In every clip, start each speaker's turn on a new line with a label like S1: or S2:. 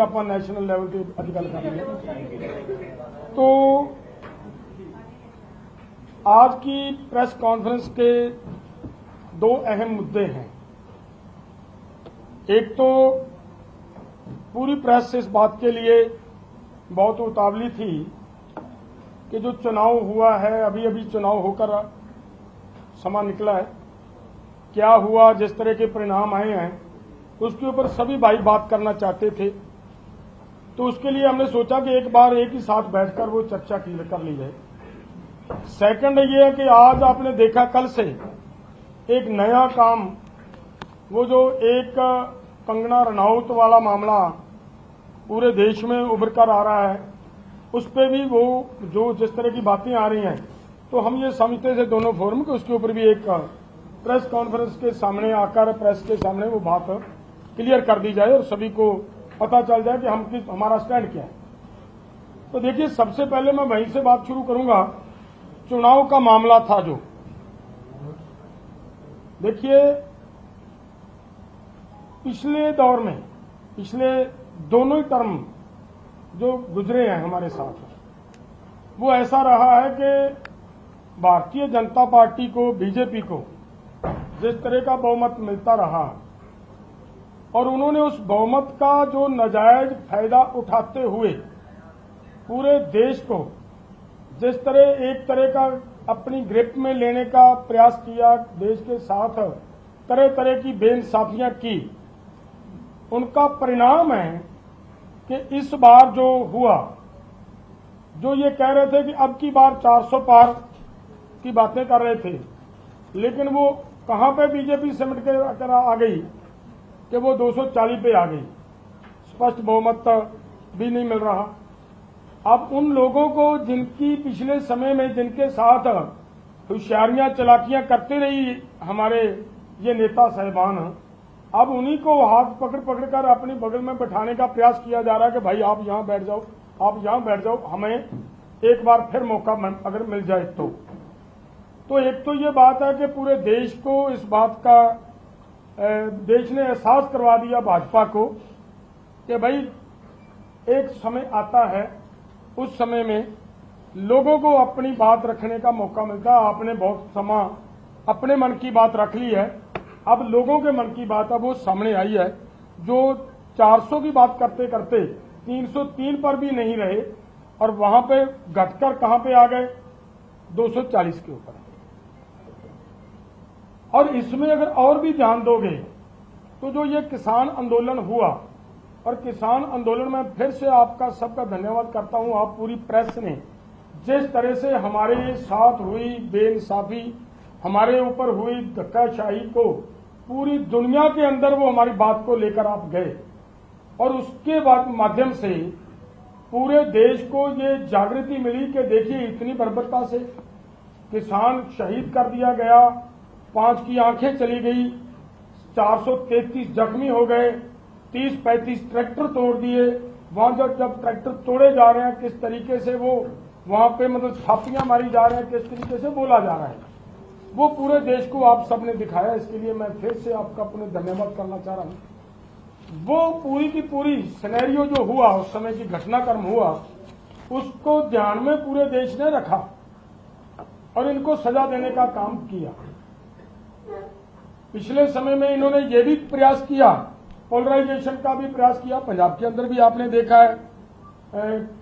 S1: आप national level की अधिगल कर लें। तो आज की प्रेस कॉन्फ्रेंस के दो अहम मुद्दे हैं। एक तो पूरी प्रेस इस बात के लिए बहुत उतावली थी कि जो चुनाव हुआ है, अभी अभी चुनाव होकर समा निकला है, क्या हुआ, जिस तरह के परिणाम आए हैं उसके ऊपर सभी भाई बात करना चाहते थे। तो उसके लिए हमने सोचा कि एक बार एक ही साथ बैठकर वो चर्चा कर ली जाए। सेकंड ये है कि आज आपने देखा कल से एक नया काम, वो जो एक कंगना रनौत वाला मामला पूरे देश में उभर कर आ रहा है, उस पर भी वो जो जिस तरह की बातें आ रही हैं, तो हम ये समझते थे दोनों फोरम के उसके ऊपर भी एक प्रेस कॉन्फ्रेंस के सामने आकर प्रेस के सामने वो बात क्लियर कर दी जाए और सभी को पता चल जाए कि हमारा स्टैंड क्या है। तो देखिए, सबसे पहले मैं वहीं से बात शुरू करूंगा। चुनाव का मामला था जो, देखिए पिछले दौर में, पिछले दोनों ही टर्म जो गुजरे हैं हमारे साथ, वो ऐसा रहा है कि भारतीय जनता पार्टी को, बीजेपी को जिस तरह का बहुमत मिलता रहा और उन्होंने उस बहुमत का जो नाजायज फायदा उठाते हुए पूरे देश को जिस तरह एक तरह का अपनी ग्रिप में लेने का प्रयास किया, देश के साथ तरह तरह की बेइंसाफियां की, उनका परिणाम है कि इस बार जो हुआ, जो ये कह रहे थे कि अब की बार 400 पार की बातें कर रहे थे, लेकिन वो कहां पे बीजेपी सिमट कर आ गई कि वो 240 पे आ गई। स्पष्ट बहुमत भी नहीं मिल रहा। अब उन लोगों को जिनकी पिछले समय में जिनके साथ होशियारियां चलाकियां करते रही हमारे ये नेता साहिबान, अब उन्हीं को हाथ पकड़ पकड़ कर अपनी बगल में बैठाने का प्रयास किया जा रहा है कि भाई आप यहां बैठ जाओ, आप यहां बैठ जाओ, हमें एक बार फिर मौका अगर मिल जाए तो एक तो ये बात है कि पूरे देश को इस बात का देश ने एहसास करवा दिया भाजपा को कि भाई एक समय आता है, उस समय में लोगों को अपनी बात रखने का मौका मिलता है। आपने बहुत समय अपने मन की बात रख ली है, अब लोगों के मन की बात अब वो सामने आई है। जो 400 की बात करते करते 303 पर भी नहीं रहे और वहां पे घटकर कहां पे आ गए, 240 के ऊपर। और इसमें अगर और भी ध्यान दोगे तो जो ये किसान आंदोलन हुआ, और किसान आंदोलन में फिर से आपका सबका धन्यवाद करता हूं, आप पूरी प्रेस ने जिस तरह से हमारे साथ हुई बेइंसाफी, हमारे ऊपर हुई धक्काशाही को पूरी दुनिया के अंदर वो हमारी बात को लेकर आप गए और उसके बाद माध्यम से पूरे देश को ये जागृति मिली कि देखिए इतनी बर्बरता से किसान शहीद कर दिया गया, 5 की आंखें चली गई, 433 जख्मी हो गए, 30-35 ट्रैक्टर तोड़ दिए। वहां जब ट्रैक्टर तोड़े जा रहे हैं, किस तरीके से वो वहां पे मतलब छापियां मारी जा रहे हैं, किस तरीके से बोला जा रहा है, वो पूरे देश को आप सबने दिखाया। इसके लिए मैं फिर से आपका अपने धन्यवाद करना चाह रहा हूं। वो पूरी की पूरी सिनेरियो जो हुआ, उस समय की घटनाक्रम हुआ, उसको ध्यान में पूरे देश ने रखा और इनको सजा देने का काम किया। पिछले समय में इन्होंने ये भी प्रयास किया, पोलराइजेशन का भी प्रयास किया। पंजाब के अंदर भी आपने देखा है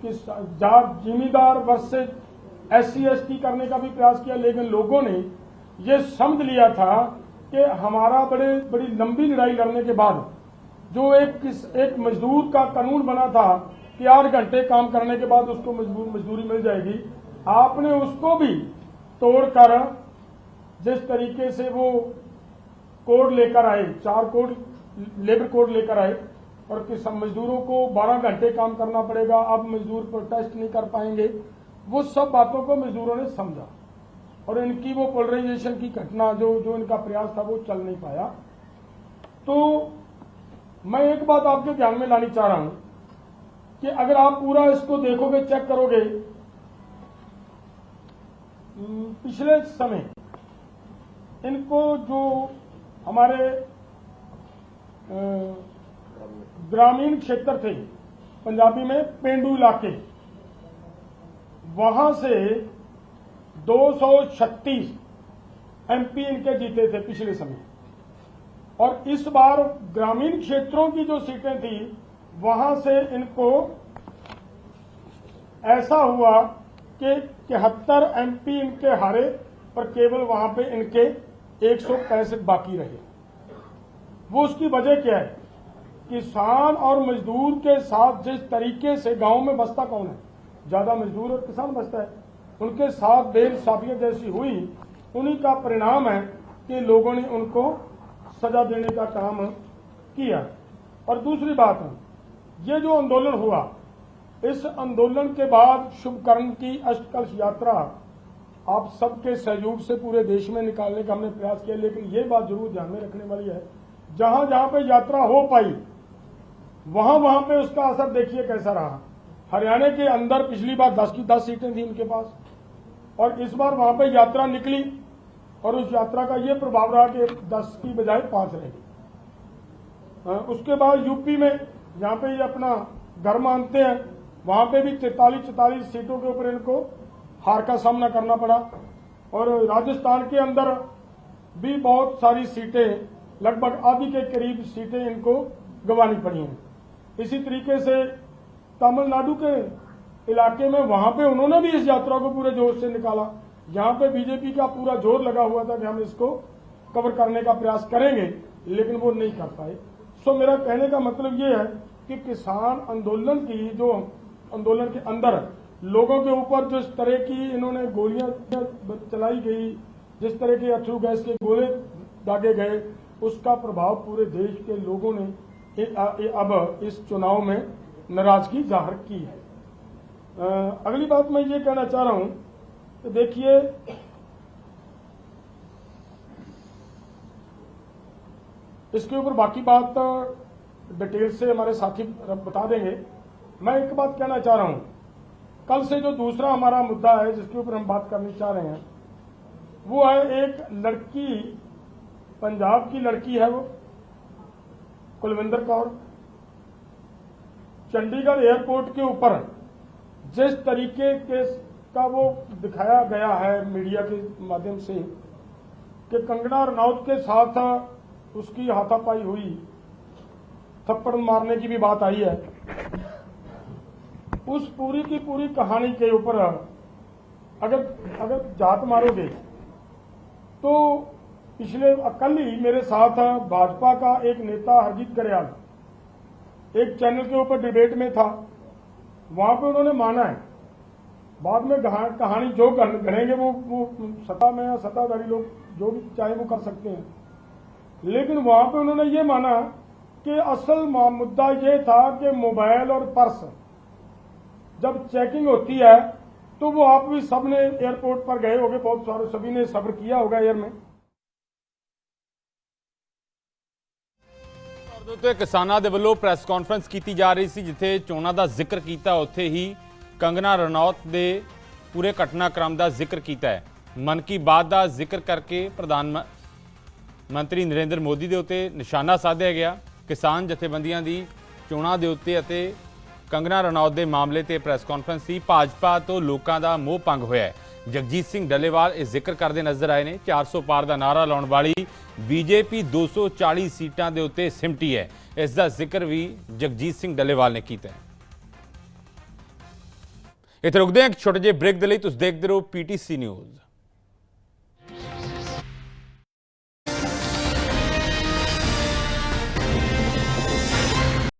S1: कि जिमीदार वर्सेस SC/ST करने का भी प्रयास किया, लेकिन लोगों ने ये समझ लिया था कि हमारा बड़ी लंबी लड़ाई लड़ने के बाद जो एक मजदूर का कानून बना था कि 8 घंटे काम करने के बाद उसको मजदूरी मिल जाएगी, आपने उसको भी तोड़कर जिस तरीके से वो कोड लेकर आए, 4 कोड लेबर कोड लेकर आए और किसान मजदूरों को 12 घंटे काम करना पड़ेगा, अब मजदूर प्रोटेस्ट नहीं कर पाएंगे, वो सब बातों को मजदूरों ने समझा और इनकी वो पोलराइजेशन की घटना जो इनका प्रयास था वो चल नहीं पाया। तो मैं एक बात आपके ध्यान में लानी चाह रहा हूं कि अगर आप पूरा इसको देखोगे, चेक करोगे, पिछले समय इनको जो हमारे ग्रामीण क्षेत्र थे, पंजाबी में पेंडू इलाके, वहां से 236 एमपी इनके जीते थे पिछले समय। और इस बार ग्रामीण क्षेत्रों की जो सीटें थी वहां से इनको ऐसा हुआ कि 71 एमपी इनके हारे, पर केवल वहां पे इनके 165 बाकी रहे। वो उसकी वजह क्या है? किसान और मजदूर के साथ जिस तरीके से गांव में बसता कौन है? ज्यादा मजदूर और किसान बसता है। उनके साथ बेइंसाफियत जैसी हुई, उन्हीं का परिणाम है कि लोगों ने उनको सजा देने का काम किया। और दूसरी बात है, ये जो आंदोलन हुआ, इस आंदोलन के बाद शुभकर्ण की अष्टकलश यात्रा आप सबके सहयोग से पूरे देश में निकालने का हमने प्रयास किया। लेकिन ये बात जरूर ध्यान में रखने वाली है, जहां जहां पे यात्रा हो पाई वहां वहां पे उसका असर देखिए कैसा रहा। हरियाणा के अंदर पिछली बार 10 की 10 सीटें थी इनके पास, और इस बार वहां पे यात्रा निकली और उस यात्रा का ये प्रभाव रहा कि 10 की बजाय 5 रहे। उसके बाद यूपी में, जहां पे ये अपना घर मानते हैं, वहां पे भी 43 सीटों के ऊपर इनको हार का सामना करना पड़ा। और राजस्थान के अंदर भी बहुत सारी सीटें, लगभग आधी के करीब सीटें इनको गंवानी पड़ी हैं। इसी तरीके से तमिलनाडु के इलाके में, वहां पे उन्होंने भी इस यात्रा को पूरे जोर से निकाला, जहां पे बीजेपी का पूरा जोर लगा हुआ था कि हम इसको कवर करने का प्रयास करेंगे, लेकिन वो नहीं कर पाए। सो मेरा कहने का मतलब ये है कि किसान आंदोलन की, जो आंदोलन के अंदर लोगों के ऊपर जिस तरह की इन्होंने गोलियां चलाई गई, जिस तरह के अथरू गैस के गोले दागे गए, उसका प्रभाव पूरे देश के लोगों ने अब इस चुनाव में नाराजगी जाहिर की है। अगली बात मैं ये कहना चाह रहा हूं कि देखिए, इसके ऊपर बाकी बात डिटेल से हमारे साथी बता देंगे। मैं एक बात कहना चाह रहा हूं, कल से जो दूसरा हमारा मुद्दा है जिसके ऊपर हम बात करनी चाह रहे हैं, वो है एक लड़की, पंजाब की लड़की है, वो कुलविंदर कौर। चंडीगढ़ एयरपोर्ट के ऊपर जिस तरीके के का वो दिखाया गया है मीडिया के माध्यम से कि कंगना रनौत के साथ उसकी हाथापाई हुई, थप्पड़ मारने की भी बात आई है, उस पूरी की पूरी कहानी के ऊपर अगर जात मारोगे तो पिछले कल ही मेरे साथ भाजपा का एक नेता हरजीत ग्रेवाल एक चैनल के ऊपर डिबेट में था। वहां पे उन्होंने माना है, बाद में कहानी जो गढ़ेंगे वो सत्ता में या सत्ताधारी लोग जो भी चाहे वो कर सकते हैं, लेकिन वहां पे उन्होंने ये माना कि असल मुद्दा ये था कि मोबाइल और पर्स जब चेकिंग होती है तो वो आप भी सबने एयरपोर्ट पर गए होंगे, बहुत सारे सभी ने सब्र किया होगा एयर में।
S2: ਤੇ ਕਿਸਾਨਾਂ ਦੇ ਵੱਲੋਂ ਪ੍ਰੈਸ ਕਾਨਫਰੰਸ ਕੀਤੀ ਜਾ ਰਹੀ ਸੀ, ਜਿੱਥੇ ਚੋਣਾਂ ਦਾ ਜ਼ਿਕਰ ਕੀਤਾ, ਉੱਥੇ ਹੀ ਕੰਗਨਾ ਰਣੌਤ ਦੇ ਪੂਰੇ ਘਟਨਾਕ੍ਰਮ ਦਾ ਜ਼ਿਕਰ ਕੀਤਾ ਹੈ। ਮਨ ਕੀ ਬਾਤ ਦਾ ਜ਼ਿਕਰ ਕਰਕੇ ਪ੍ਰਧਾਨ ਮੰਤਰੀ ਨਰਿੰਦਰ ਮੋਦੀ ਦੇ ਉੱਤੇ ਨਿਸ਼ਾਨਾ ਸਾਧਿਆ ਗਿਆ। ਕਿਸਾਨ ਜਥੇਬੰਦੀਆਂ ਦੀ ਚੋਣਾਂ ਦੇ ਉੱਤੇ ਅਤੇ ਕੰਗਨਾ ਰਣੌਤ ਦੇ ਮਾਮਲੇ ਤੇ ਪ੍ਰੈਸ ਕਾਨਫਰੰਸ ਸੀ। ਭਾਜਪਾ ਤੋਂ ਲੋਕਾਂ ਦਾ ਮੋਹ ਭੰਗ ਹੋਇਆ ਹੈ। ਜਗਜੀਤ ਸਿੰਘ ਡੱਲੇਵਾਲ ਇਹ ਜ਼ਿਕਰ ਕਰਦੇ ਨਜ਼ਰ ਆਏ ਨੇ। 400 ਪਾਰ ਦਾ ਨਾਰਾ ਲਾਉਣ ਵਾਲੀ बीजेपी 240 सीटां दे उत्ते सिमटी है। इसका जिक्र भी जगजीत सिंह डल्लेवाल ने किया है। इत्थे रुकदे हैं एक छोटे जे ब्रेक दे लई। तुसीं देखदे रहो PTC न्यूज़।